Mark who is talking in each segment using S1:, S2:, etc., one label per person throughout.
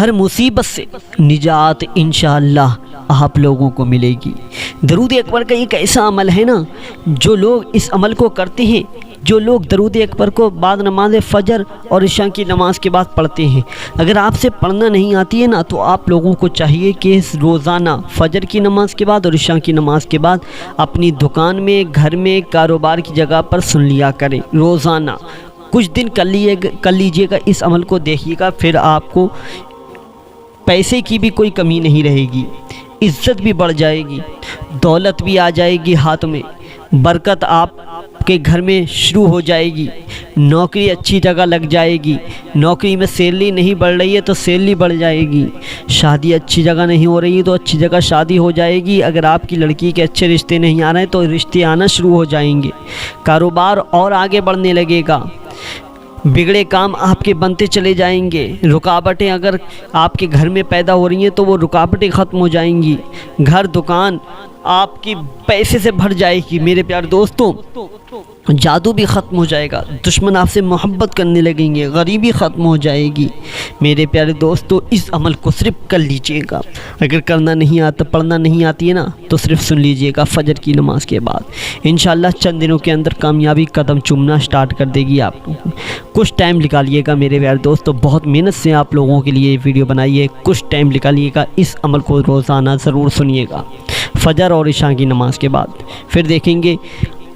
S1: हर मुसीबत से निजात इंशाअल्लाह आप लोगों को मिलेगी। दरूद अकबर का एक ऐसा अमल है ना, जो लोग इस अमल को करते हैं, जो लोग दरूद अकबर को बाद नमाज फ़जर और इशा की नमाज़ के बाद पढ़ते हैं, अगर आपसे पढ़ना नहीं आती है ना, तो आप लोगों को चाहिए कि रोज़ाना फ़जर की नमाज़ के बाद और इशा की नमाज़ के बाद अपनी दुकान में, घर में, कारोबार की जगह पर सुन लिया करें। रोज़ाना कुछ दिन कर लीजिएगा, इस अमल को देखिएगा, फिर आपको पैसे की भी कोई कमी नहीं रहेगी, इज़्ज़त भी बढ़ जाएगी, दौलत भी आ जाएगी हाथ में, बरकत आपके घर में शुरू हो जाएगी, नौकरी अच्छी जगह लग जाएगी, नौकरी में सैलरी नहीं बढ़ रही है तो सैलरी बढ़ जाएगी, शादी अच्छी जगह नहीं हो रही है तो अच्छी जगह शादी हो जाएगी, अगर आपकी लड़की के अच्छे रिश्ते नहीं आ रहे तो रिश्ते आना शुरू हो जाएंगे, कारोबार और आगे बढ़ने लगेगा, बिगड़े काम आपके बनते चले जाएंगे, रुकावटें अगर आपके घर में पैदा हो रही हैं तो वो रुकावटें ख़त्म हो जाएंगी, घर दुकान आपकी पैसे से भर जाएगी। मेरे प्यारे दोस्तों, जादू भी ख़त्म हो जाएगा, दुश्मन आपसे मोहब्बत करने लगेंगे, गरीबी ख़त्म हो जाएगी। मेरे प्यारे दोस्तों, इस अमल को सिर्फ कर लीजिएगा। अगर करना नहीं आता, पढ़ना नहीं आती है ना, तो सिर्फ सुन लीजिएगा फ़जर की नमाज़ के बाद। इंशाअल्लाह चंद दिनों के अंदर कामयाबी कदम चूमना स्टार्ट कर देगी आप लोगों को। कुछ टाइम निकालिएगा मेरे प्यारे दोस्तों, बहुत मेहनत से आप लोगों के लिए वीडियो बनाई है, कुछ टाइम निकालिएगा, इस अमल को रोज़ाना ज़रूर सुनिएगा फ़जर और इशा की नमाज़ के बाद। फिर देखेंगे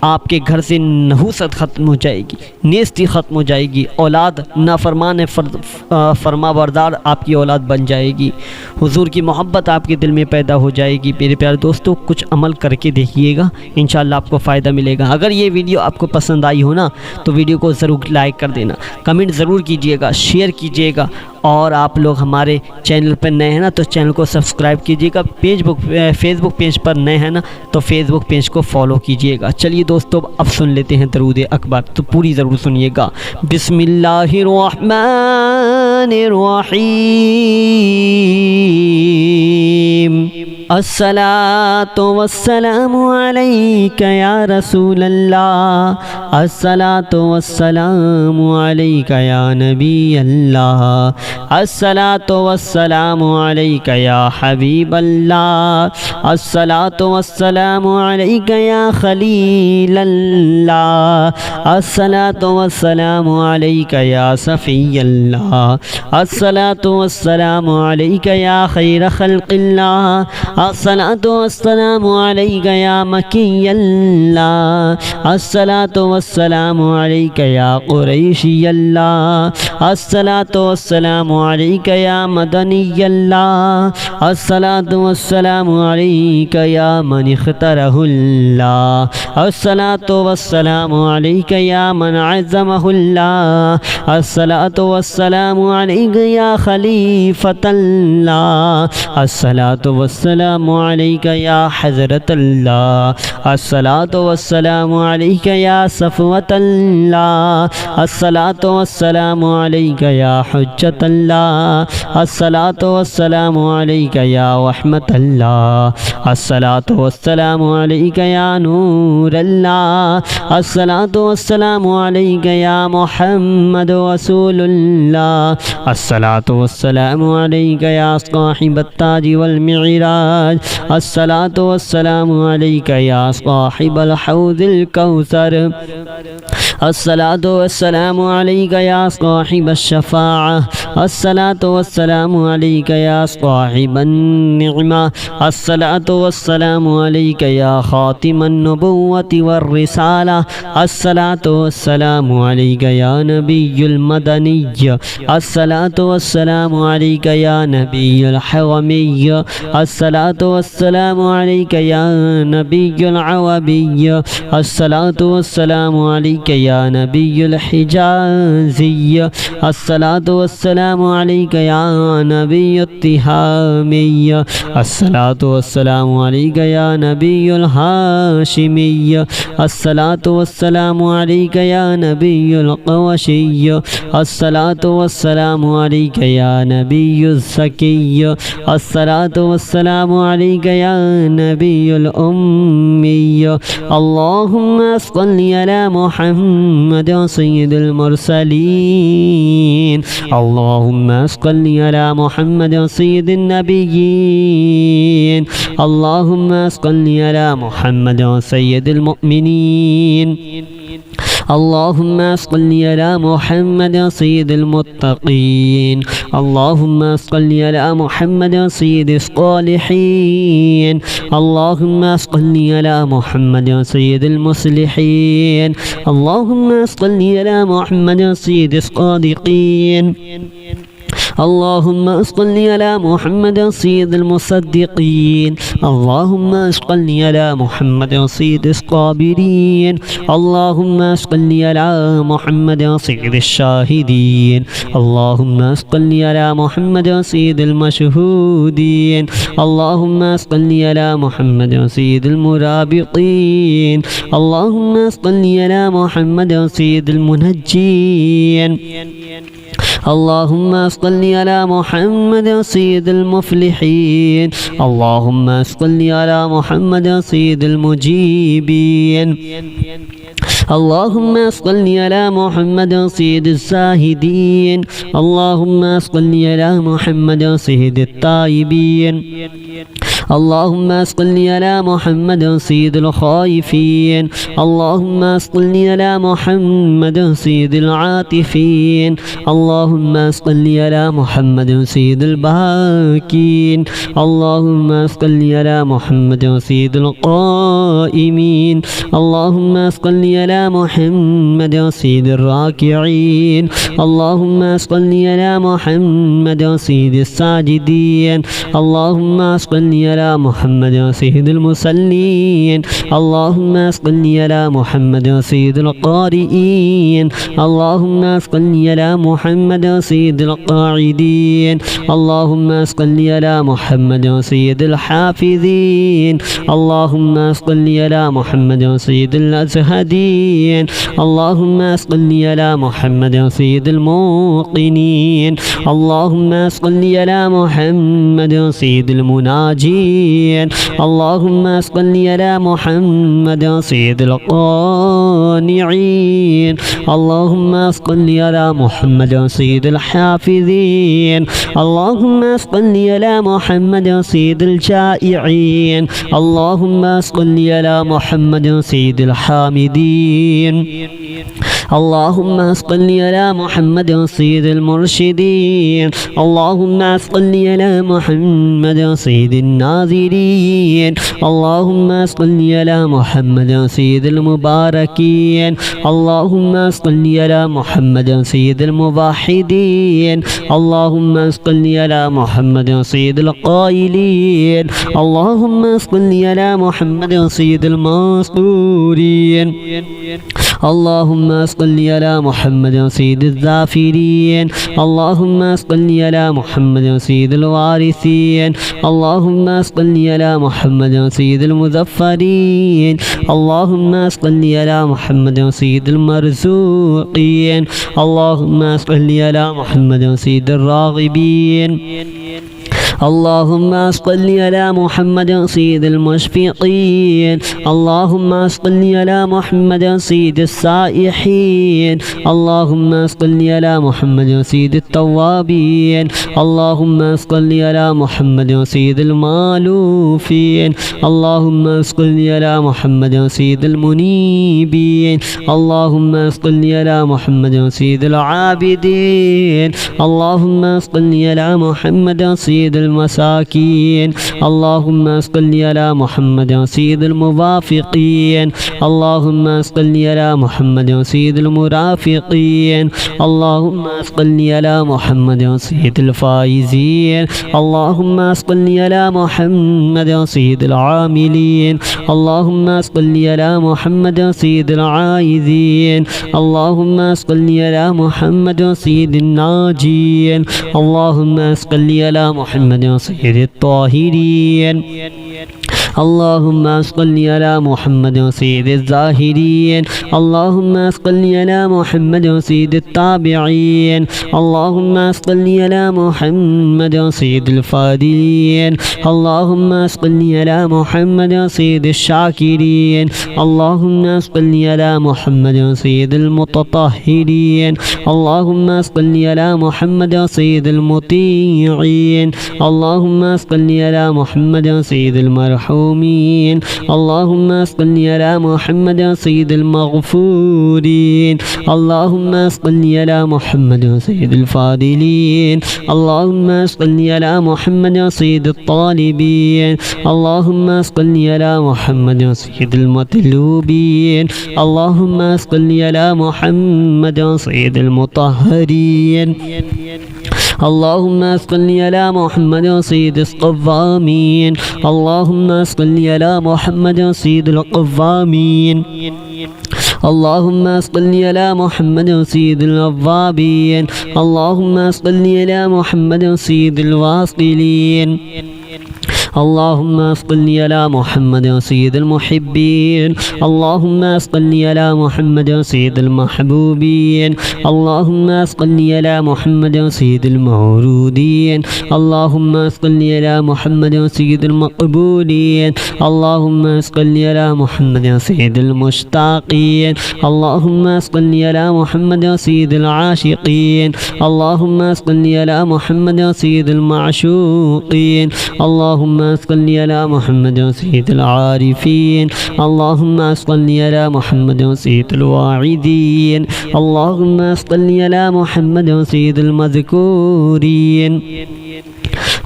S1: आपके घर से नहुसत ख़त्म हो जाएगी, नेस्ती ख़त्म हो जाएगी, औलाद नाफरमान फरमाबरदार आपकी औलाद बन जाएगी, हुजूर की मोहब्बत आपके दिल में पैदा हो जाएगी। मेरे प्यारे दोस्तों, कुछ अमल करके देखिएगा, इंशाअल्लाह आपको फ़ायदा मिलेगा। अगर ये वीडियो आपको पसंद आई हो ना, तो वीडियो को ज़रूर लाइक कर देना, कमेंट ज़रूर कीजिएगा, शेयर कीजिएगा, और आप लोग हमारे चैनल पर नए हैं ना, तो चैनल को सब्सक्राइब कीजिएगा। फेसबुक पेज पर नए हैं ना, तो फेसबुक पेज को फॉलो कीजिएगा। चलिए दोस्तों, अब सुन लेते हैं दरूद अकबर, तो पूरी ज़रूर सुनिएगा। बिस्मिल्लाहिर्रहमानिर्रहीम। अस्सलातु वस्सलामु अलैका या रसूल अल्लाह, अस्सलातु वस्सलामु अलैका या नबी अल्लाह, अस्सलातु वस्सलामु अलैका या हबीब अल्लाह, अस्सलातु वस्सलामु अलैका या खलील अल्लाह, अस्सलातु वस्सलामु अलैका या सफ़ी अल्लाह, अस्सलातु वस्सलामु अलैका या खैर खल्क़िल्लाह, अस्सलातु वस्सलामु अलैका या मकी अल्लाह, अस्सलातु वस्सलामु अलैका या कुरैशी अल्लाह, अस्सलातु वस्सलामु अलैका या मदनी अल्लाह, अस्सलातु वस्सलामु अलैका या मन इख्तरहुल्लाह, अस्सलातु वस्सलामु अलैका या मन अज़्ज़महुल्लाह, अस्सलातु वस्सलामु अलैका या खलीफतल्लाह, अस्सलातु वस्सलामु अलैका या हज़रतल्लाह, अस्सलातु वस्सलामु अलैका या सफ़वतल्लाह, अस्सलातु वस्सलामु अलैका या हुज्जतल्लाह, अस्सलातु वस्सलामु अलैका या रहमतल्लाह, अस्सलातु वस्सलामु अलैका या नूरल्लाह, अस्सलातु वस्सलामु अलैका या मुहम्मद रसूलुल्लाह, अस्सलातु वस्सलामु अलैका या साहिबत ताज वल मिराज, अस्सलातु वस्सलामु अलैका या साहिबल हौज़िल कौसर, अस्सलातु वस्सलामु अलैका या साहिबश शफ़ाअह, अस्सलातु वस्सलामु अलैका या साहिबन निअमा, अस्सलातु वस्सलामु अलैका या खातिमन नबुव्वति वर रिसाला, अस्सलातु वस्सलामु अलैका या नबियुल मदनिय्य, अस्सलातु वस्सलामु अलैका या नबियुल हरमिय्य, अस्सलातु वस्सलामु अलैका या नबियुल अवबिय्य, अस्सलातु वस्सलामु अलैका या नबियुल हिजाज़िय्य, अस्सलातु वस्सलामु अलैका या नबियुत तिहामिय्य, अस्सलातु वस्सलामु अलैका या नबियुल हाशिमिय्य, अस्सलातु वस्सलामु अलैका या नबियुल क़ुरैशिय्य, अस्सलातु वस्सलामु अलैका या नबियुज़ ज़किय्य, अस्सलातु वस्सलामु عليك يا نبي الأمي. اللهم صل على محمد سيد المرسلين. اللهم صل على محمد سيد النبيين. اللهم صل على محمد سيد المؤمنين. اللهم صل على محمد سيد المتقين. اللهم صل على محمد سيد الصالحين. اللهم صل على محمد سيد المصلحين. اللهم صل على محمد سيد الصادقين. اللهم صل على محمد سيد المصدقين. اللهم صل على محمد سيد الصابرين. اللهم صل على محمد سيد الشاهدين. اللهم صل على محمد سيد المشهودين. اللهم صل على محمد سيد المرابطين. اللهم صل على محمد سيد المنجين. اللهم صل على محمد سيد المفلحين. اللهم صل على محمد سيد المجيبين. اللهم صل على محمد سيد الزاهدين. اللهم صل على محمد سيد التائبين. اللهم صل على محمد سيد الخائفين. اللهم صل على محمد سيد العاطفين. اللهم صل على محمد سيد الباكين. اللهم صل على محمد سيد القائمين. اللهم صل على محمد سيد الراكعين. اللهم صل على محمد سيد الساجدين. اللهم صل على محمد سيد المصلين. اللهم صل على محمد سيد القارئين. اللهم صل على محمد سيد القاعدين. اللهم صل على محمد سيد الحافظين. اللهم صل على محمد سيد الأزهدين. اللهم صل على محمد سيد الموقنين. اللهم صل على محمد سيد المناجين. اللهم صل على محمد سيد القانعين. اللهم صل على محمد سيد الحافظين. اللهم صل على محمد سيد الجائعين. اللهم صل على محمد سيد الحامدين. اللهم صل على محمد سيد المرشدين. اللهم صل على محمد سيد الناظرين. اللهم صل على محمد سيد المباركين. اللهم صل على محمد سيد الموحدين. اللهم صل على محمد سيد القائلين. اللهم صل على محمد سيد المنصورين. اللهم صل على محمد سيد الذافرين. اللهم صل على محمد سيد الوارثين. اللهم صل على محمد سيد المظفرين. اللهم صل على محمد سيد المرزوقين. اللهم صل على محمد سيد الراغبين. اللهم صل على محمد سيد المشفقين. اللهم صل على محمد سيد السائحين. اللهم صل على محمد سيد التوابين. اللهم صل على محمد سيد المالوفين. اللهم صل على محمد سيد المنيبين. اللهم صل على محمد سيد العابدين. اللهم صل على محمد سيد المساكين. اللهم صل على محمد سيد الموافقين. اللهم صل على محمد سيد المرافقين. اللهم صل على محمد سيد الفائزين. اللهم صل على محمد سيد العاملين. اللهم صل على محمد سيد العائذين. اللهم صل على محمد سيد الناجين. اللهم صل على محمد سيد الطاهرين. اللهم صل على محمد سيد الظاهرين اللهم صل على محمد سيد التابعين اللهم صل على محمد سيد الفاضلين اللهم صل على محمد سيد الشاكرين اللهم صل على محمد سيد المتطهرين اللهم صل على محمد سيد المطيعين اللهم صل على محمد سيد المرحومين اللهم صل على محمد سيد المغفورين اللهم صل على محمد سيد الفاضلين اللهم صل على محمد سيد الطالبين اللهم صل على محمد سيد المطلوبين اللهم صل على محمد سيد المطهرين اللهم صل على محمد سيد القوامين اللهم صل على محمد سيد القوامين اللهم صل على محمد سيد الأوابين اللهم صل على محمد سيد الواصلين اللهم صل على محمد سيد المحبين اللهم صل على محمد سيد المحبوبين اللهم صل على محمد سيد المورودين اللهم صل على محمد سيد المقبولين اللهم صل على محمد سيد المشتاقين اللهم صل على محمد سيد العاشقين اللهم صل على محمد سيد المعشوقين اللهم صل على محمد سيد العارفين اللهم صل على محمد سيد الواعدين اللهم صل على محمد سيد المذكورين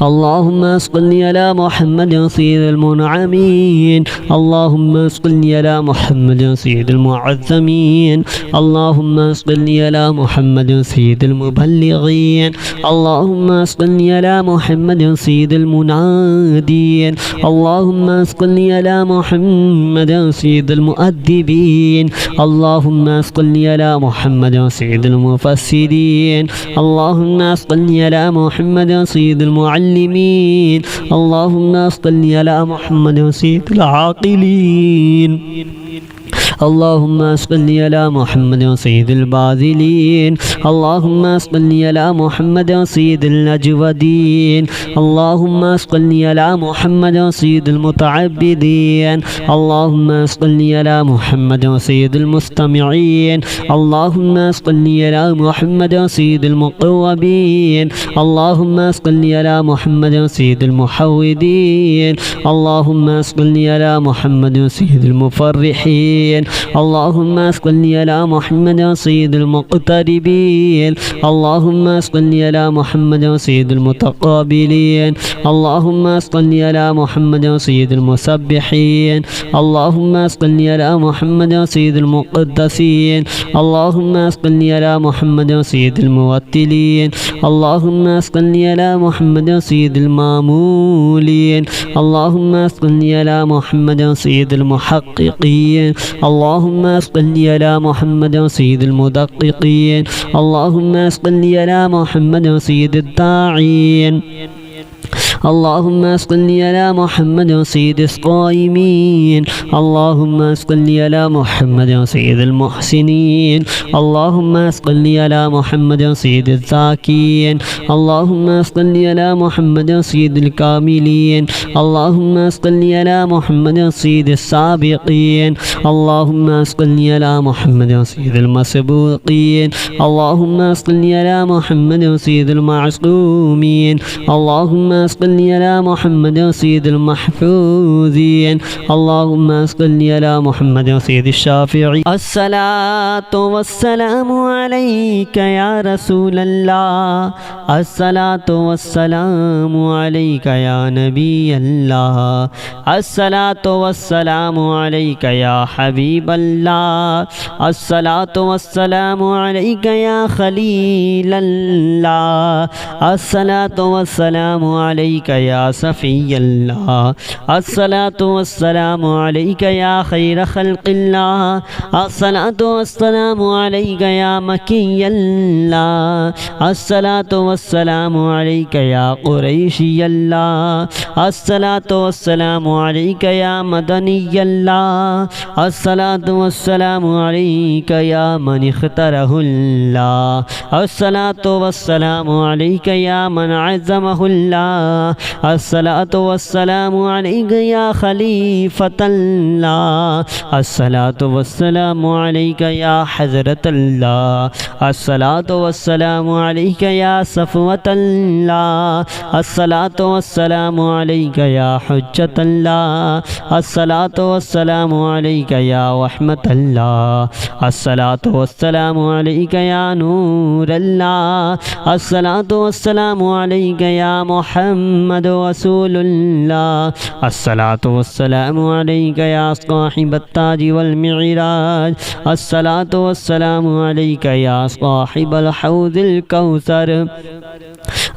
S1: اللهم صل على محمد سيد المنعمين اللهم صل على محمد سيد المعظمين اللهم صل على محمد سيد المبلغين اللهم صل على محمد سيد المنادين اللهم صل على محمد سيد المؤدبين اللهم صل على محمد سيد المفسرين اللهم صل على محمد سيد المعلمين اللهم صل على محمد سيد العاقلين اللهم صل على محمد سيد الباذلين اللهم صل على محمد سيد الأجودين اللهم صل على محمد سيد المتعبدين اللهم صل على محمد سيد المستمعين اللهم صل على محمد سيد المقربين اللهم صل على محمد سيد المحودين اللهم صل على محمد سيد المفرحين اللهم صل على محمد سيد المقتربين اللهم صل على محمد سيد المتقابلين اللهم صل على محمد سيد المسبحين اللهم صل على محمد سيد المقدسين اللهم صل على محمد سيد الموتلين اللهم صل على محمد سيد المامولين اللهم صل على محمد سيد المحققين اللهم صل على محمد سيد المدققين اللهم صل على محمد سيد الداعين اللهم صل على محمد سيد القائمين اللهم صل على محمد سيد المحسنين اللهم صل على محمد سيد الزاكين اللهم صل على محمد سيد الكاملين اللهم صل على محمد سيد السابقين اللهم صل على محمد سيد المسبوقين اللهم صل على محمد سيد المعصومين اللهم صل على محمد سيد المحفوظين اللهم صل على محمد سيد الشافعين الصلاة والسلام عليك يا رسول الله الصلاة والسلام عليك يا نبي الله الصلاة والسلام عليك يا حبيب الله الصلاة والسلام عليك يا خليل الله الصلاة والسلام عليك عليك يا صفي الله الصلاة والسلام عليك يا خير خلق الله الصلاة والسلام عليك يا مكي الله الصلاة والسلام عليك يا قريشي الله الصلاة والسلام عليك يا مدني الله الصلاة والسلام عليك يا من اختاره الله الصلاة والسلام عليك يا من عزمه الله الصلاة والسلام عليك يا خليفة الله الصلاة والسلام عليك يا حضرة الله الصلاة والسلام عليك يا صفوة الله الصلاة والسلام عليك يا حجة الله الصلاة والسلام عليك يا رحمة الله الصلاة والسلام عليك يا نور الله الصلاة والسلام عليك يا محمد رسول الله الصلاة والسلام عليك يا صاحب التاج والمعراج الصلاة والسلام عليك يا صاحب الحوض الكوثر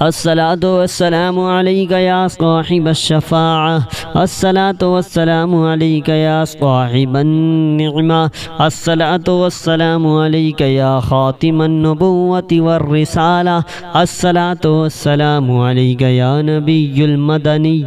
S1: الصلاة والسلام عليك يا صاحب الشفاعة الصلاة والسلام عليك يا صاحب النعمة الصلاة والسلام عليك يا خاتم النبوة والرسالة الصلاة والسلام عليك يا نبي المدني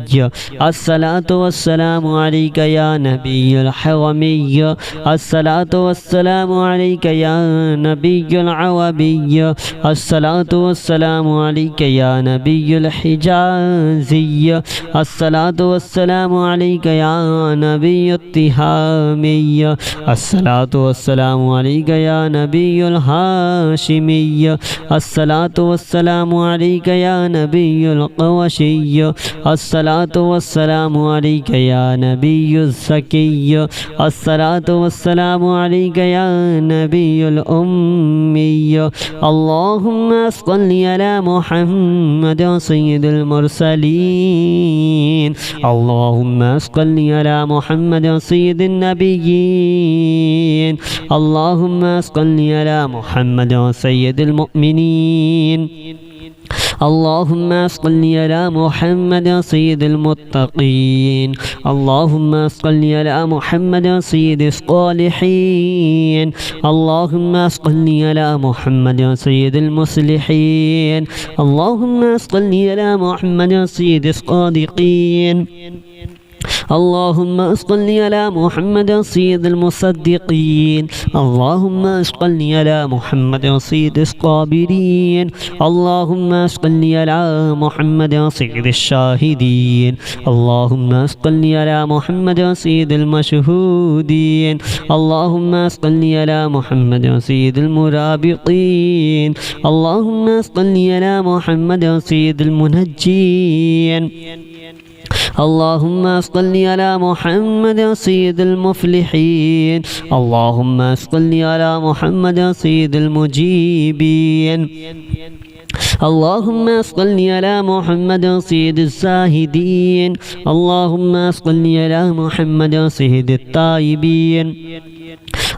S1: الصلاة والسلام عليك يا نبي الحرمي الصلاة والسلام عليك يا نبي العربي الصلاة والسلام عليك يا نبي الحجازي الصلاة والسلام عليك يا نبي التهامي الصلاة والسلام عليك يا نبي الهاشمي الصلاة والسلام عليك يا نبي القوشي الصلاة والسلام عليك يا نبي الزكي الصلاة والسلام عليك يا نبي الأمي اللهم صل على محمد سيد المرسلين اللهم صل على محمد سيد النبيين اللهم صل على محمد سيد المؤمنين اللهم صل على محمد سيد المتقين اللهم صل على محمد سيد الصالحين اللهم صل على محمد سيد المصلحين اللهم صل على محمد سيد الصادقين اللهم صل على محمد سيد المصدقين اللهم صل على محمد سيد الصابرين اللهم صل على محمد سيد الشاهدين اللهم صل على محمد سيد المشهودين اللهم صل على محمد سيد المرابطين اللهم صل على محمد سيد المنجين اللهم صل على محمد سيد المفلحين اللهم صل على محمد سيد المجيبين اللهم صل على محمد سيد الزاهدين اللهم صل على محمد سيد التائبين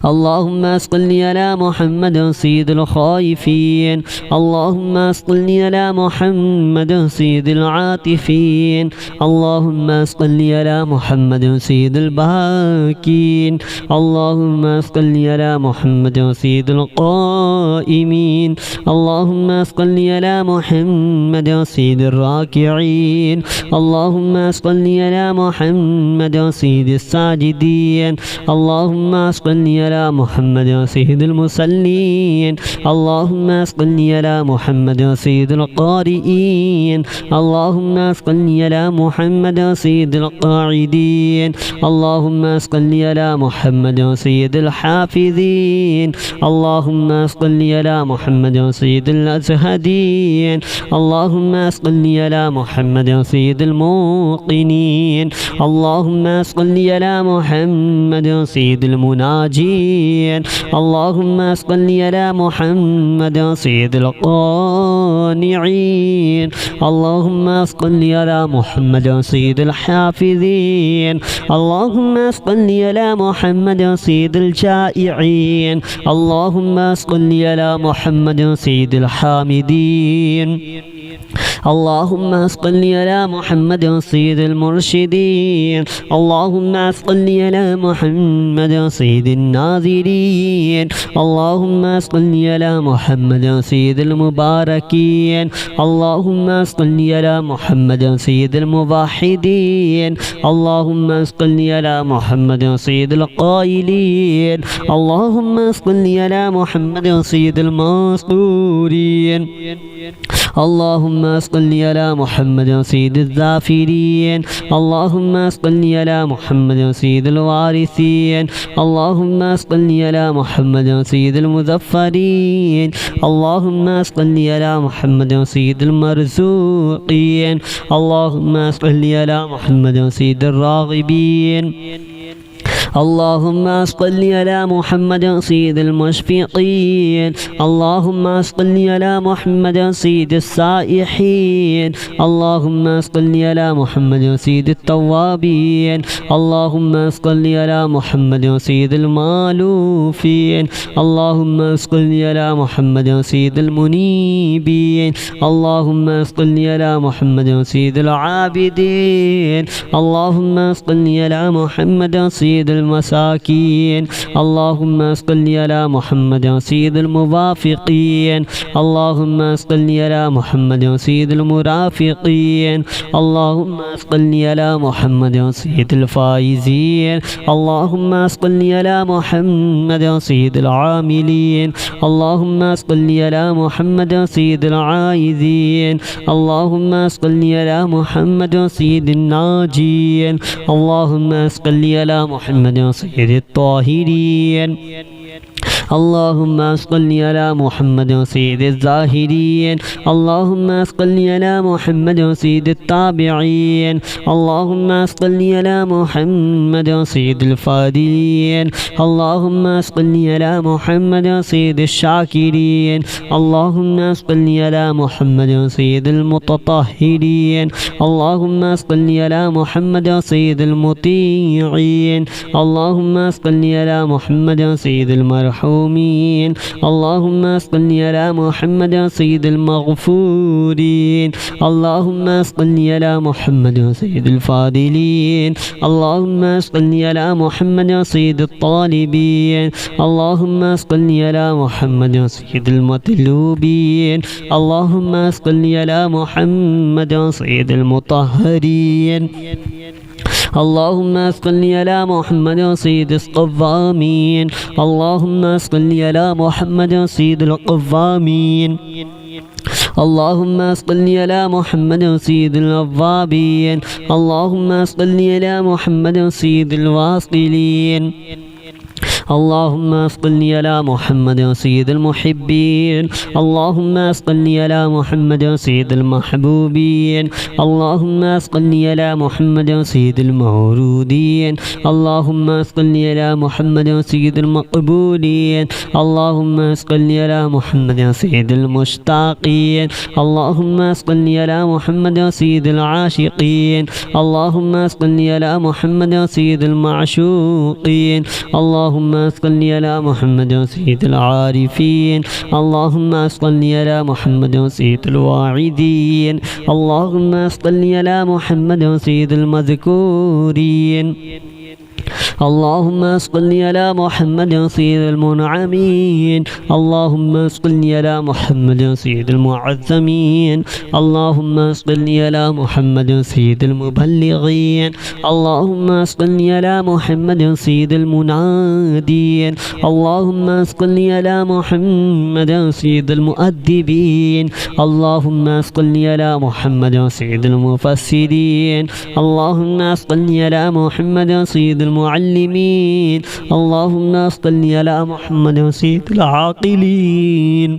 S1: اللهم صل على محمد سيد الخائفين اللهم صل على محمد سيد العاطفين اللهم صل على محمد سيد الباكين اللهم صل على محمد سيد القائمين اللهم صل على محمد سيد الراكعين اللهم صل على محمد سيد الساجدين اللهم صل على محمد سيد المصلين اللهم صل على محمد سيد القارئين اللهم صل على محمد سيد القاعدين اللهم صل على محمد سيد الحافظين اللهم صل على محمد سيد الأزهدين اللهم صل على محمد سيد الموقنين اللهم صل على محمد سيد المناجين اللهم صل على محمد سيد القانعين اللهم صل على محمد سيد الحافظين اللهم صل على محمد سيد الجائعين اللهم صل على محمد سيد الحامدين اللهم صل على محمد سيد المرشدين. اللهم صل على محمد سيد الناظرين. اللهم صل على محمد سيد المباركين. اللهم صل على محمد سيد الموحدين. اللهم صل على محمد سيد القائلين. اللهم صل على محمد سيد المنصورين. اللهم صل على محمد سيد الذافرين. اللهم صل على محمد سيد الوارثين. اللهم صل على محمد سيد المظفرين. اللهم صل على محمد سيد المرزوقين. اللهم صل على محمد سيد الراغبين. اللهم صل على محمد سيد المشفقين. اللهم صل على محمد سيد السائحين. اللهم صل على محمد سيد التوابين. اللهم صل على محمد سيد المالوفين. اللهم صل على محمد سيد المنيبين. اللهم صل على محمد سيد العابدين. اللهم صل على محمد سيد المساكين. اللهم صل على محمد سيد الموافقين. اللهم صل على محمد سيد المرافقين. اللهم صل على محمد سيد الفائزين. اللهم صل على محمد سيد العاملين. اللهم صل على محمد سيد العائذين. اللهم صل على محمد سيد الناجين. اللهم صل على محمد سيد الطاهرين. اللهم صل على محمد سيد الزاهدين. اللهم صل على محمد سيد التابعين. اللهم صل على محمد سيد الفاضلين. اللهم صل على محمد سيد الشاكرين. اللهم صل على محمد سيد المتطهرين. اللهم صل على محمد سيد المطيعين. اللهم صل على محمد سيد المرحومين. اللهم صل على محمد سيد المغفورين. اللهم صل على محمد سيد الفاضلين. اللهم صل على محمد سيد الطالبين. اللهم صل على محمد سيد المطلوبين. اللهم صل على محمد سيد المطهرين. اللهم صل على محمد سيد القوامين. اللهم صل على محمد سيد القوامين. اللهم صل على محمد سيد الأوابين. اللهم صل على محمد سيد الواصلين. اللهم صل على محمد سيد المحبين. اللهم صل على محمد سيد المحبوبين. اللهم صل على محمد سيد المورودين. اللهم صل على محمد سيد المقبولين. اللهم صل على محمد سيد المشتاقين. اللهم صل على محمد سيد العاشقين. اللهم صل على محمد سيد المعشوقين. اللهم صل على محمد سيد العارفين. اللهم صل على محمد سيد الواعدين. اللهم صل على محمد سيد المذكورين. اللهم صل على محمد سيد المنعمين. اللهم صل على محمد سيد المعظمين. اللهم صل على محمد سيد المبلغين. اللهم صل على محمد سيد المنادين. اللهم صل على محمد سيد المؤدبين. اللهم صل على محمد سيد المفسرين. اللهم صل على محمد سيد المعلمين. اللهم صل على محمد سيد العاقلين.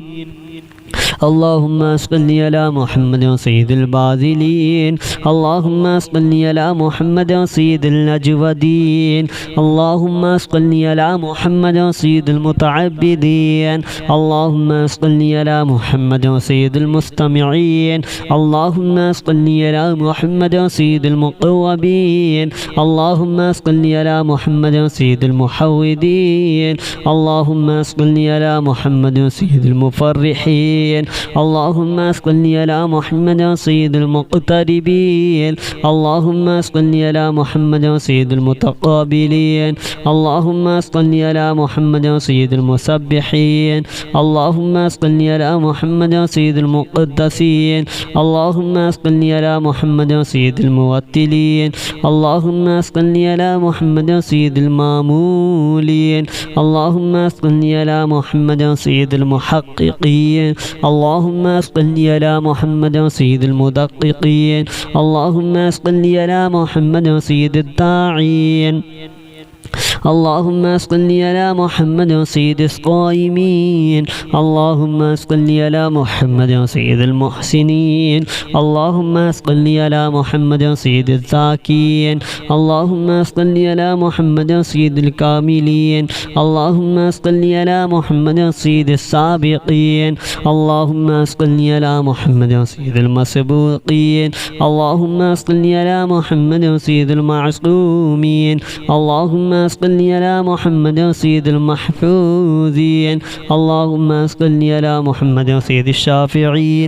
S1: اللهم صل على محمد سيد الباذلين. اللهم صل على محمد سيد الأجودين. اللهم صل على محمد سيد المتعبدين. اللهم صل على محمد سيد المستمعين. اللهم صل على محمد سيد المقوبين. اللهم صل على محمد سيد المحودين. اللهم صل على محمد سيد المفرحين. المقربين اللهم صل على محمد سيد المقتربين اللهم صل على محمد سيد المتقابلين اللهم صل على محمد سيد المسبحين اللهم صل على محمد سيد المقدسين اللهم صل على محمد سيد الموتلين اللهم صل على محمد سيد المامولين اللهم صل على محمد سيد المحققين اللهم صل على محمد سيد المدققين اللهم صل على محمد سيد الداعين اللهم صل على محمد سيد القائمين اللهم صل على محمد سيد المحسنين اللهم صل على محمد سيد الزاكين اللهم صل على محمد سيد الكاملين اللهم صل على محمد سيد السابقين اللهم صل على محمد سيد المسبوقين اللهم صل على محمد سيد المعصومين اللهم صل على محمد سيد المحفوظين اللهم صل على محمد سيد الشافعين